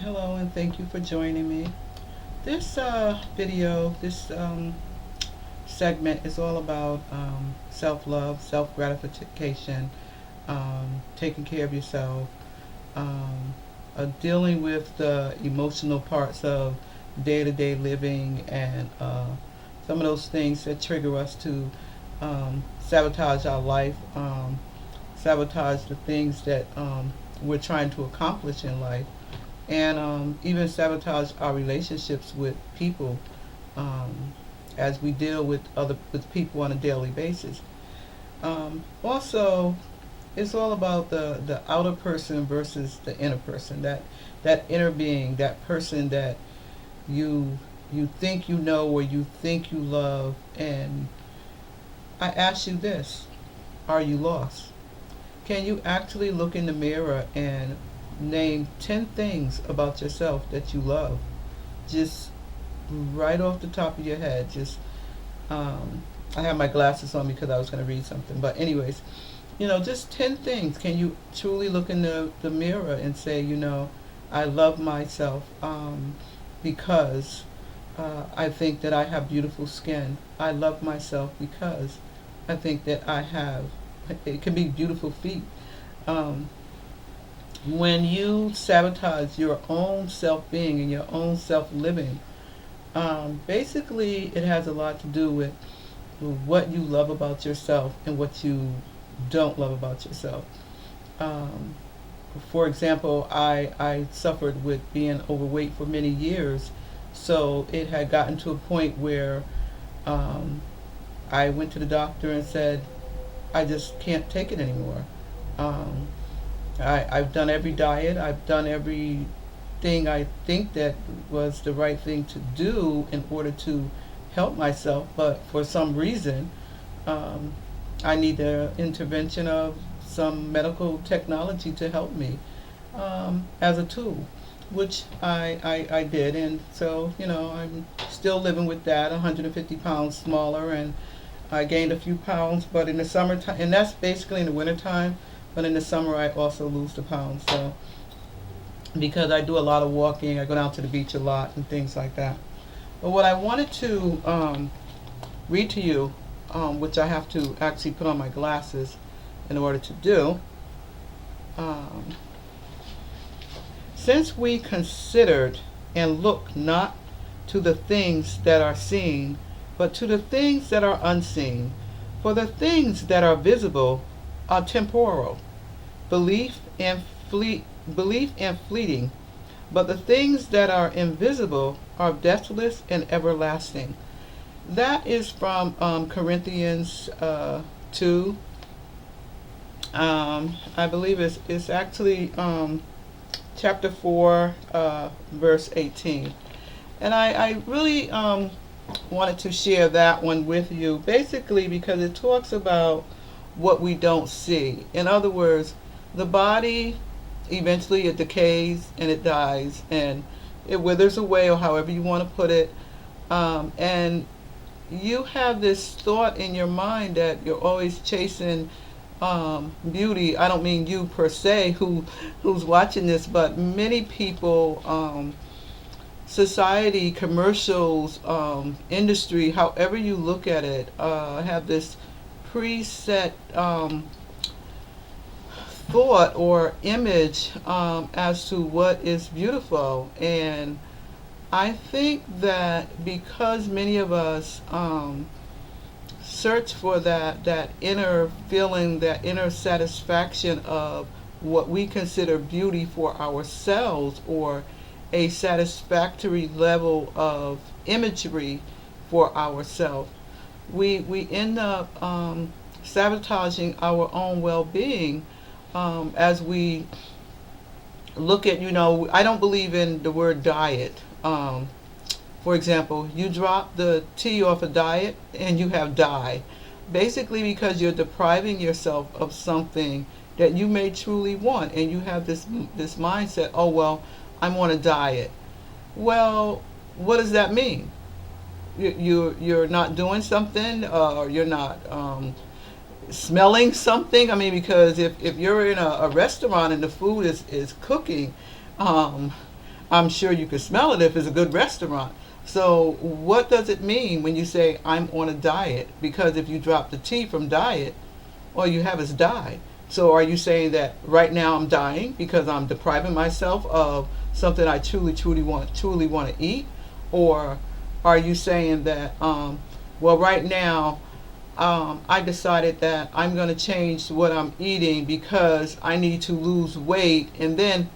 Hello, and thank you for joining me. This this segment is all about self love, self gratification, taking care of yourself, um, dealing with the emotional parts of day to day living, and some of those things that trigger us to sabotage our life, sabotage the things that we're trying to accomplish in life, and even sabotage our relationships with people, um, as we deal with people on a daily basis. Also, it's all about the outer person versus the inner person. That inner being, that person that you you think you know or you think you love. And I ask you this: are you lost? Can you actually look in the mirror and name 10 things about yourself that you love? Just right off the top of your head. Just I have my glasses on because I was going to read something. But anyways, just 10 things. Can you truly look in the mirror and say, I love myself, because I think that I have beautiful skin. I love myself because I think that I have, it can be beautiful feet. Um, when you sabotage your own self being and your own self living, basically it has a lot to do with what you love about yourself and what you don't love about yourself. Um, for example, I suffered with being overweight for many years, so it had gotten to a point where um, I went to the doctor and said, I just can't take it anymore. Um, I've done every diet, I've done everything I think that was the right thing to do in order to help myself, but for some reason, um, I need the intervention of some medical technology to help me, as a tool, which I did. And so, I'm still living with that, 150 pounds smaller, and I gained a few pounds, but in the summertime, and that's basically in the wintertime, but in the summer I also lose the pounds. So, because I do a lot of walking, I go down to the beach a lot and things like that. But what I wanted to read to you, which I have to actually put on my glasses in order to do, um, since we considered and look not to the things that are seen, but to the things that are unseen. For the things that are visible are temporal, belief and belief and fleeting, but the things that are invisible are deathless and everlasting. That is from Corinthians 2. I believe it's actually chapter 4, verse 18. And I really wanted to share that one with you, basically because it talks about what we don't see. In other words, the body eventually it decays and it dies and it withers away, or however you want to put it. And you have this thought in your mind that you're always chasing beauty. I don't mean you per se who's watching this, but many people, society, commercials, industry, however you look at it, have this preset thought or image as to what is beautiful. And I think that because many of us search for that inner feeling, that inner satisfaction of what we consider beauty for ourselves, or a satisfactory level of imagery for ourselves, we end up sabotaging our own well-being, as we look at, I don't believe in the word diet. For example, you drop the T off a diet and you have die. Basically because you're depriving yourself of something that you may truly want, and you have this mindset, oh well, I'm on a diet. Well, what does that mean? You're not doing something, or you're not smelling something. I mean, because if you're in a restaurant and the food is cooking, um, I'm sure you could smell it if it's a good restaurant. So what does it mean when you say I'm on a diet? Because if you drop the T from diet, all you have is die. So are you saying that right now I'm dying because I'm depriving myself of something I truly want to eat, or are you saying that well, right now I decided that I'm going to change what I'm eating because I need to lose weight, and then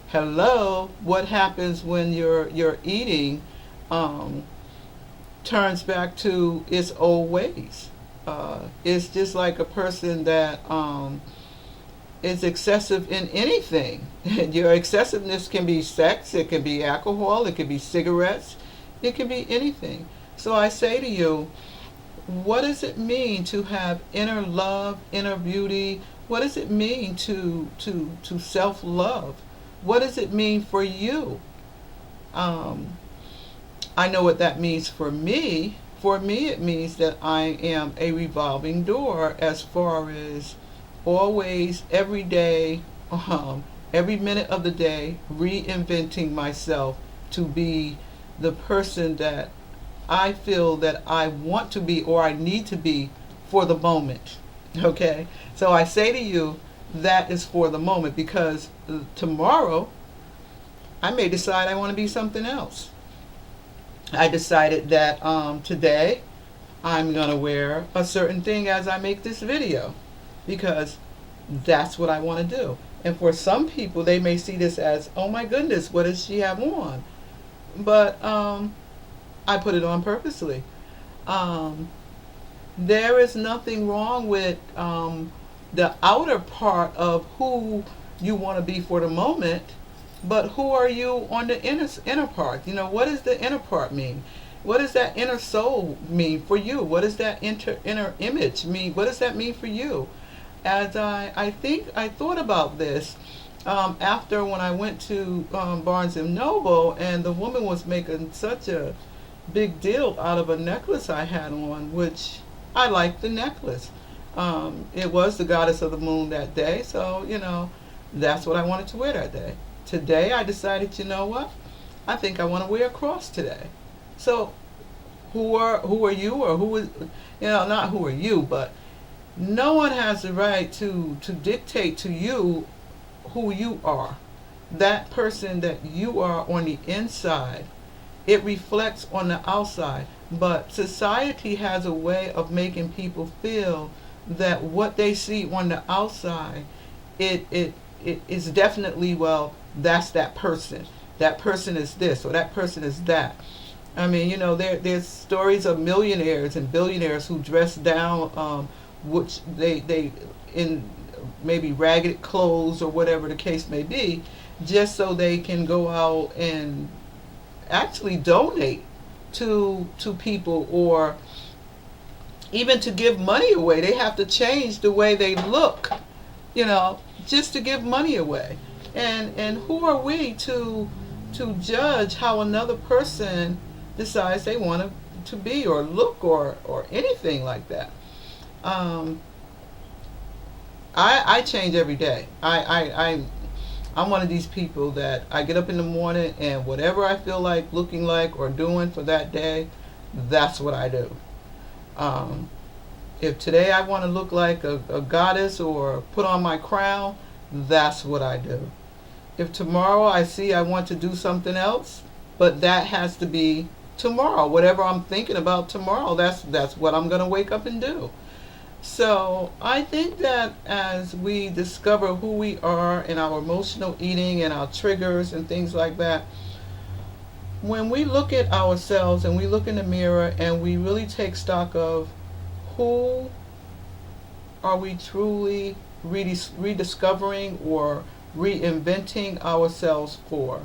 hello, what happens when your eating um, turns back to its old ways? It's just like a person that is excessive in anything. Your excessiveness can be sex, it can be alcohol, it can be cigarettes, it can be anything. So I say to you, what does it mean to have inner love, inner beauty? What does it mean to self love? What does it mean for you? Um, I know what that means for me. For me, it means that I am a revolving door as far as always, every day, every minute of the day, reinventing myself to be the person that I feel that I want to be or I need to be for the moment. Okay? So I say to you, that is for the moment, because tomorrow I may decide I want to be something else. I decided that today I'm going to wear a certain thing as I make this video because that's what I want to do. And for some people, they may see this as, oh my goodness, what does she have on? But I put it on purposely. Um, there is nothing wrong with the outer part of who you want to be for the moment, but who are you on the inner part? You know, what does the inner part mean? What does that inner soul mean for you? What does that inner image mean? What does that mean for you? As I thought about this after when I went to Barnes and Noble, and the woman was making such a big deal out of a necklace I had on, which I liked the necklace. It was the goddess of the moon that day, so you know that's what I wanted to wear that day. Today I decided, you know what? I think I want to wear a cross today. So who are you, or who is, you know, not who are you, but no one has the right to dictate to you who you are. That person that you are on the inside, it reflects on the outside. But society has a way of making people feel that what they see on the outside, it is definitely, well, that's that person. That person is this, or that person is that. I mean, you know, there's stories of millionaires and billionaires who dress down, which they in maybe ragged clothes or whatever the case may be, just so they can go out and actually donate to people, or even to give money away. They have to change the way they look, you know, just to give money away. And who are we to judge how another person decides they want to be or look, or anything like that? Um, I change every day. I'm one of these people that I get up in the morning, and whatever I feel like looking like or doing for that day, that's what I do. Um, if today I want to look like a goddess or put on my crown, that's what I do. If tomorrow I see I want to do something else, but that has to be tomorrow. Whatever I'm thinking about tomorrow, that's what I'm going to wake up and do. So I think that as we discover who we are in our emotional eating and our triggers and things like that, when we look at ourselves and we look in the mirror and we really take stock of who are we truly rediscovering or reinventing ourselves for?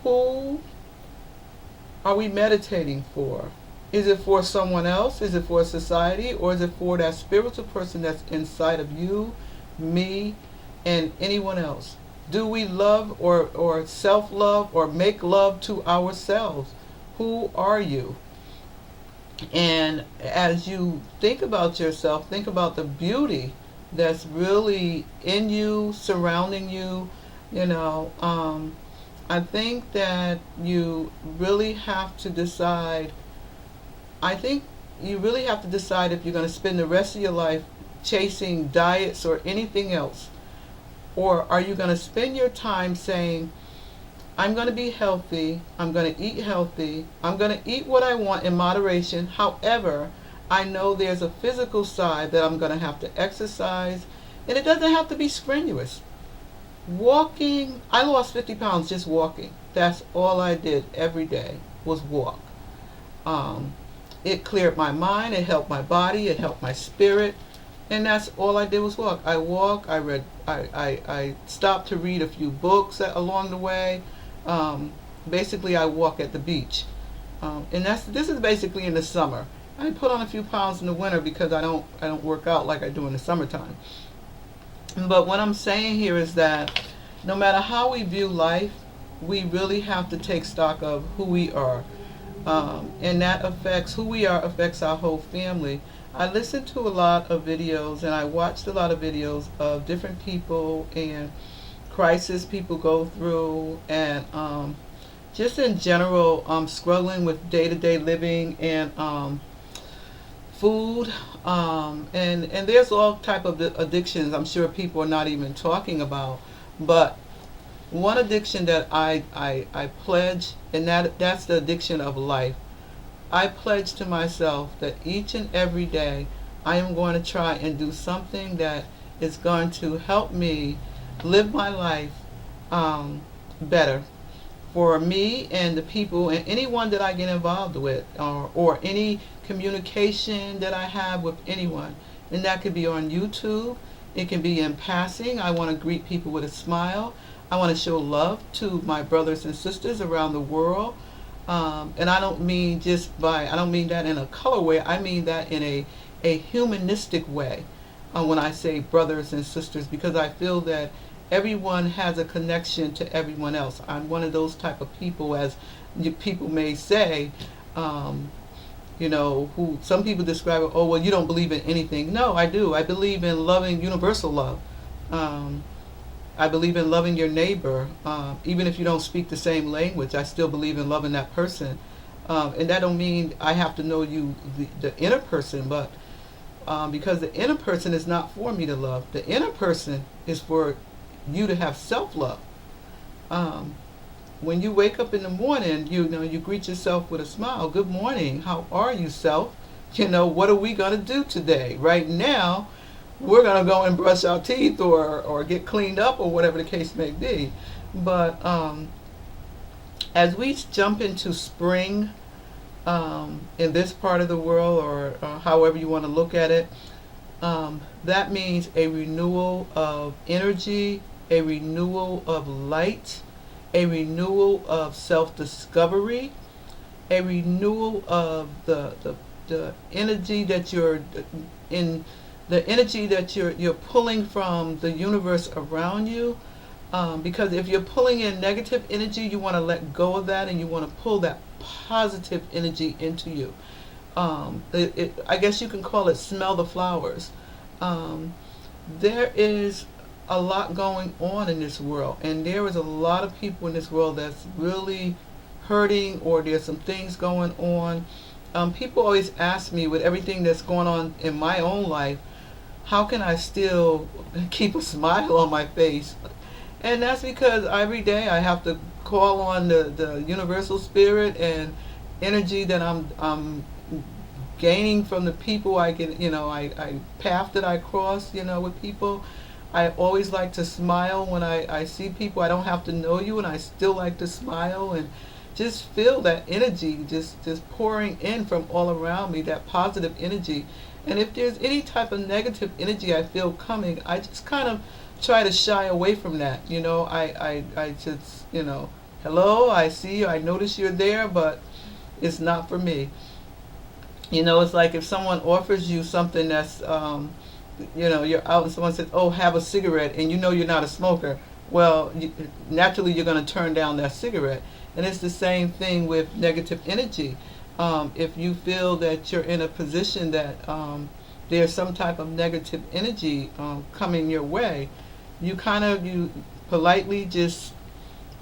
Who are we meditating for? Is it for someone else? Is it for society? Or is it for that spiritual person that's inside of you, me, and anyone else? Do we love or self-love or make love to ourselves? Who are you? And as you think about yourself, think about the beauty that's really in you, surrounding you, you know. I think that you really have to decide. I think you really have to decide if you're going to spend the rest of your life chasing diets or anything else. Or are you going to spend your time saying, I'm going to be healthy, I'm going to eat healthy, I'm going to eat what I want in moderation. However, I know there's a physical side that I'm going to have to exercise, and it doesn't have to be strenuous. Walking, I lost 50 pounds just walking. That's all I did every day was walk. Um, it cleared my mind, it helped my body, it helped my spirit, and that's all I did was walk. I read, I stopped to read a few books along the way. Um, Basically, I walk at the beach, and this is basically in the summer. I put on a few pounds in the winter because I don't work out like I do in the summertime. But what I'm saying here is that no matter how we view life, we really have to take stock of who we are, and that affects who we are affects our whole family. I listened to a lot of videos and I watched a lot of videos of different people and crisis people go through, and just in general struggling with day-to-day living and food, and there's all type of addictions I'm sure people are not even talking about. But one addiction that I pledge, and that's the addiction of life. I pledge to myself that each and every day I am going to try and do something that is going to help me live my life better for me and the people and anyone that I get involved with, or any communication that I have with anyone. And that could be on YouTube. It can be in passing. I want to greet people with a smile. I want to show love to my brothers and sisters around the world. And I don't mean I don't mean that in a color way. I mean that in a humanistic way when I say brothers and sisters, because I feel that everyone has a connection to everyone else. I'm one of those type of people, as people may say, who some people describe it, oh, well, you don't believe in anything. No, I do. I believe in loving, universal love. I believe in loving your neighbor. Even if you don't speak the same language, I still believe in loving that person. And that don't mean I have to know you, the inner person, but because the inner person is not for me to love. The inner person is for you to have self-love. When you wake up in the morning, you greet yourself with a smile. Good morning. How are you, self? What are we going to do today? Right now, we're going to go and brush our teeth or get cleaned up or whatever the case may be. But as we jump into spring in this part of the world, or however you want to look at it, that means a renewal of energy, a renewal of light, a renewal of self-discovery, a renewal of the energy that you're in, the energy that you're pulling from the universe around you. Because if you're pulling in negative energy, you want to let go of that and you want to pull that positive energy into you. I guess you can call it smell the flowers. There is a lot going on in this world, and there is a lot of people in this world that's really hurting, or there's some things going on. People always ask me, with everything that's going on in my own life, how can I still keep a smile on my face? And that's because every day I have to call on the universal spirit and energy that I'm gaining from the people I get, I path that I cross, with people. I always like to smile when I see people. I don't have to know you, and I still like to smile and just feel that energy just pouring in from all around me, that positive energy. And if there's any type of negative energy I feel coming, I just kind of try to shy away from that. I just, hello, I see you, I notice you're there, but it's not for me. It's like if someone offers you something that's, you're out and someone says, oh, have a cigarette, and you're not a smoker. Well, naturally you're going to turn down that cigarette. And it's the same thing with negative energy. If you feel that you're in a position that there's some type of negative energy coming your way, you politely just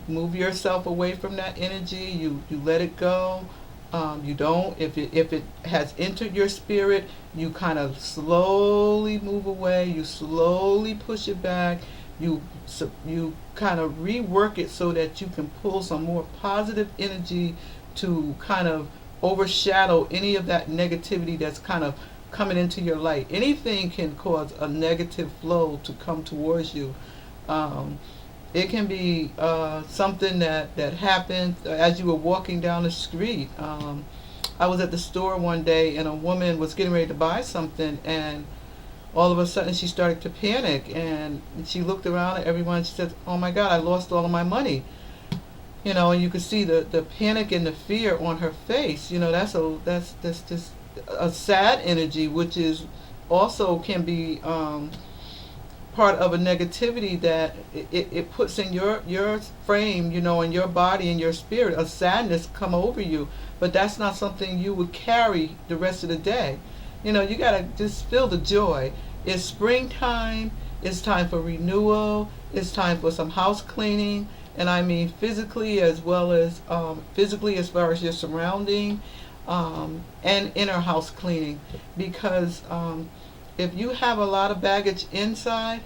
move yourself away from that energy. You let it go. You don't, if it has entered your spirit, you kind of slowly move away. You slowly push it back. You kind of rework it so that you can pull some more positive energy to kind of overshadow any of that negativity that's kind of coming into your light. Anything can cause a negative flow to come towards you. It can be something that happened as you were walking down the street. I was at the store one day and a woman was getting ready to buy something, and all of a sudden she started to panic, and she looked around at everyone. She said, "Oh my God, I lost all of my money." And you could see the panic and the fear on her face. That's just a sad energy, which is also can be part of a negativity that it puts in your frame, in your body and your spirit, a sadness come over you. But that's not something you would carry the rest of the day. You gotta just feel the joy. It's springtime. It's time for renewal. It's time for some house cleaning, and I mean physically as well as physically as far as your surrounding, and inner house cleaning, because if you have a lot of baggage inside,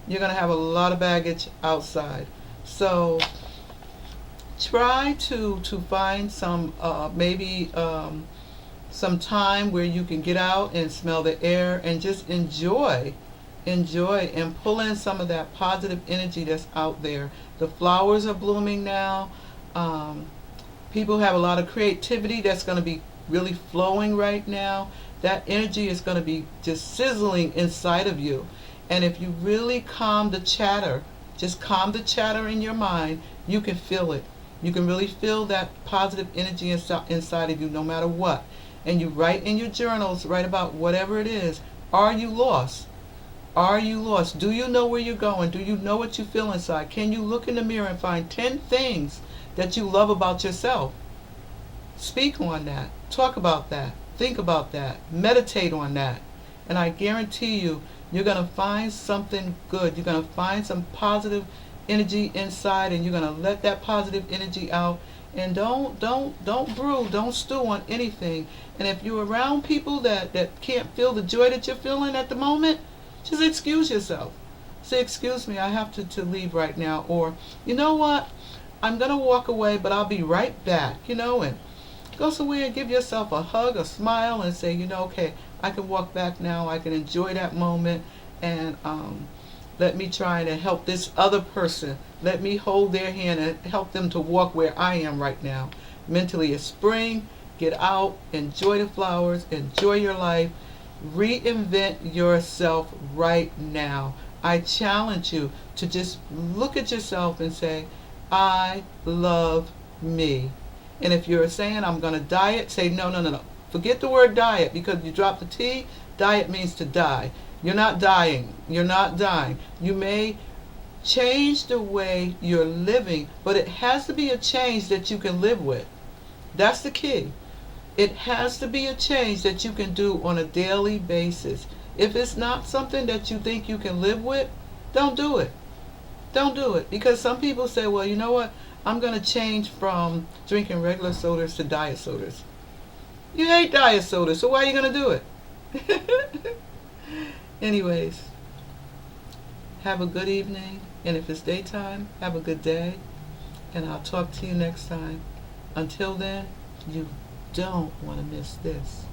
you're going to have a lot of baggage outside. So try to find some maybe some time where you can get out and smell the air and just enjoy and pull in some of that positive energy that's out there. The flowers are blooming now. People have a lot of creativity that's going to be really flowing right now. That energy is going to be just sizzling inside of you. And if you really calm the chatter, just calm the chatter in your mind, you can feel it. You can really feel that positive energy inside of you no matter what. And you write in your journals, write about whatever it is. Are you lost? Are you lost? Do you know where you're going? Do you know what you feel inside? Can you look in the mirror and find 10 things that you love about yourself? Speak on that. Talk about that. Think about that. Meditate on that. And I guarantee you, you're going to find something good. You're going to find some positive energy inside, and you're going to let that positive energy out. And don't brew, don't stew on anything. And if you're around people that can't feel the joy that you're feeling at the moment, just excuse yourself. Say, "Excuse me, I have to leave right now." Or, "You know what? I'm going to walk away, but I'll be right back." And go somewhere and give yourself a hug, a smile, and say, "Okay, I can walk back now. I can enjoy that moment, and let me try and help this other person. Let me hold their hand and help them to walk where I am right now." Mentally, it's spring. Get out, enjoy the flowers, enjoy your life. Reinvent yourself right now. I challenge you to just look at yourself and say, "I love me." And if you're saying, "I'm going to diet," say, no. Forget the word diet, because you drop the T. Diet means to die. You're not dying. You're not dying. You may change the way you're living, but it has to be a change that you can live with. That's the key. It has to be a change that you can do on a daily basis. If it's not something that you think you can live with, don't do it. Don't do it. Because some people say, "Well, you know what? I'm going to change from drinking regular sodas to diet sodas." You hate diet soda, so why are you going to do it? Anyways, have a good evening, and if it's daytime, have a good day, and I'll talk to you next time. Until then, you don't want to miss this.